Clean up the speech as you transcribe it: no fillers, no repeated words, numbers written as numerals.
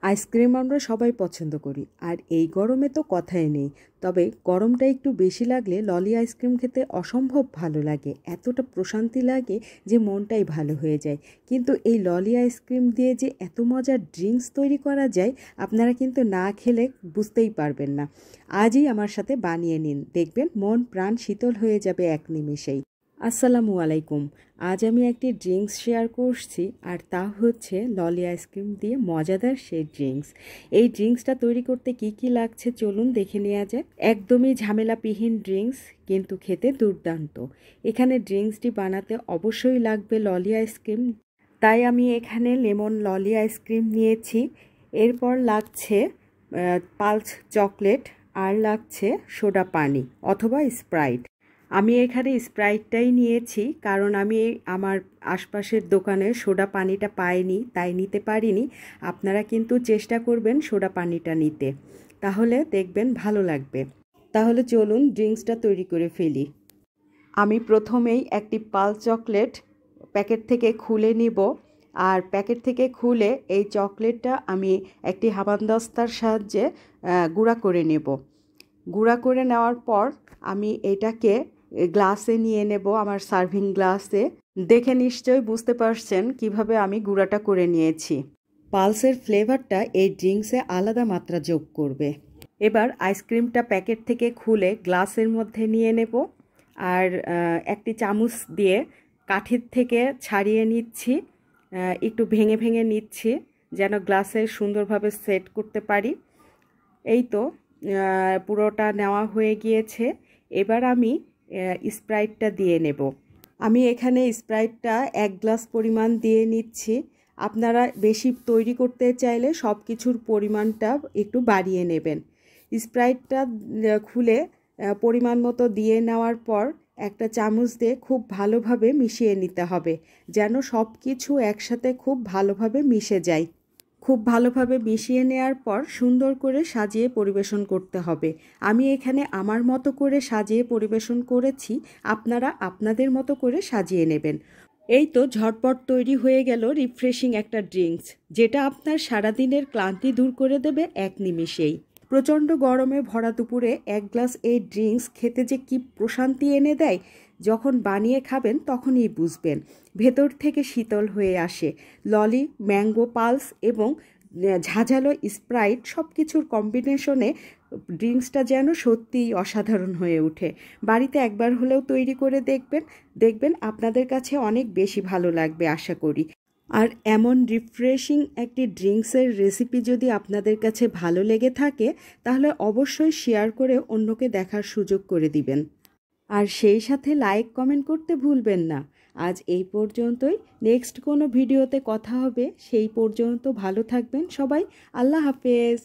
Ice cream আমরা সবাই পছন্দ করি, আর এই গরমে তো কথাই নেই। তবে গরমটা একটু বেশি লাগলে ললি আইসক্রিম খেতে অসম্ভব ভালো লাগে, এতটা প্রশান্তি লাগে যে মনটাই ভালো হয়ে যায়। কিন্তু এই ললি আইসক্রিম দিয়ে যে এত মজার ড্রিঙ্কস তৈরি করা যায়, আপনারা কিন্তু না খেলে বুঝতেই পারবেন না। আজই আমার সাথে বানিয়ে নিন, দেখবেন মন প্রাণ শীতল হয়ে যাবে এক নিমেষেই। আসসালামু আলাইকুম। আজ আমি একটি ড্রিঙ্কস শেয়ার করছি, আর তা হচ্ছে ললি আইসক্রিম দিয়ে মজাদার সেই ড্রিঙ্কস। এই ড্রিঙ্কসটা তৈরি করতে কি কি লাগছে চলুন দেখে নেওয়া যাক। একদমই ঝামেলাবিহীন ড্রিঙ্কস, কিন্তু খেতে দুর্দান্ত। এখানে ড্রিঙ্কসটি বানাতে অবশ্যই লাগবে ললি আইসক্রিম, তাই আমি এখানে লেমন ললি আইসক্রিম নিয়েছি। এরপর লাগছে পালস চকলেট, আর লাগছে সোডা পানি অথবা স্প্রাইট। আমি এখানে স্প্রাইটটাই নিয়েছি, কারণ আমি আমার আশপাশের দোকানে সোডা পানিটা পাইনি, তাই নিতে পারিনি। আপনারা কিন্তু চেষ্টা করবেন সোডা পানিটা নিতে, তাহলে দেখবেন ভালো লাগবে। তাহলে চলুন ড্রিঙ্কসটা তৈরি করে ফেলি। আমি প্রথমেই একটি পালস চকলেট প্যাকেট থেকে খুলে নিব, আর প্যাকেট থেকে খুলে এই চকলেটটা আমি একটি হামানদিস্তার সাহায্যে গুঁড়া করে নেব। গুঁড়া করে নেওয়ার পর আমি এটাকে গ্লাসে নিয়ে নেব, আমার সার্ভিং গ্লাসে। দেখে নিশ্চয়ই বুঝতে পারছেন কিভাবে আমি গুঁড়াটা করে নিয়েছি। পালসের ফ্লেভারটা এই ড্রিঙ্কসে আলাদা মাত্রা যোগ করবে। এবার আইসক্রিমটা প্যাকেট থেকে খুলে গ্লাসের মধ্যে নিয়ে নেব, আর একটি চামচ দিয়ে কাঠির থেকে ছাড়িয়ে নিচ্ছি, একটু ভেঙে ভেঙে নিচ্ছি যেন গ্লাসে সুন্দরভাবে সেট করতে পারি। এই তো পুরোটা নেওয়া হয়ে গিয়েছে। এবার আমি স্প্রাইটটা দিয়ে নেব। আমি এখানে স্প্রাইটটা 1 গ্লাস পরিমাণ দিয়ে নিচ্ছি। আপনারা বেশি তৈরি করতে চাইলে সব কিছুর পরিমাণটা একটু বাড়িয়ে নেবেন। স্প্রাইটটা খুলে পরিমাণ মতো দিয়ে নেওয়ার পর একটা চামচ দিয়ে খুব ভালোভাবে মিশিয়ে নিতে হবে, যেন সব কিছু একসাথে খুব ভালোভাবে মিশে যায়। খুব ভালোভাবে মিশিয়ে নেওয়ার পর সুন্দর করে সাজিয়ে পরিবেশন করতে হবে। আমি এখানে আমার মতো করে সাজিয়ে পরিবেশন করেছি, আপনারা আপনাদের মতো করে সাজিয়ে নেবেন। এই তো ঝটপট তৈরি হয়ে গেল রিফ্রেশিং একটা ড্রিঙ্কস, যেটা আপনার সারাদিনের ক্লান্তি দূর করে দেবে এক নিমেষেই। প্রচণ্ড গরমে ভরা দুপুরে 1 গ্লাস এই ড্রিঙ্কস খেতে যে কি প্রশান্তি এনে দেয়, যখন বানিয়ে খাবেন তখনই বুঝবেন। ভেতর থেকে শীতল হয়ে আসে। ললি, ম্যাঙ্গো পালস এবং ঝাঁঝালো স্প্রাইট সব কিছুর কম্বিনেশনে ড্রিঙ্কসটা যেন সত্যিই অসাধারণ হয়ে ওঠে। বাড়িতে একবার হলেও তৈরি করে দেখবেন আপনাদের কাছে অনেক বেশি ভালো লাগবে আশা করি। আর এমন রিফ্রেশিং একটি ড্রিঙ্কসের রেসিপি যদি আপনাদের কাছে ভালো লেগে থাকে, তাহলে অবশ্যই শেয়ার করে অন্যকে দেখার সুযোগ করে দিবেন। আর সেই সাথে লাইক কমেন্ট করতে ভুলবেন না। আজ এই পর্যন্তই, নেক্সট কোনো ভিডিওতে কথা হবে। সেই পর্যন্ত ভালো থাকবেন সবাই। আল্লাহ হাফেজ।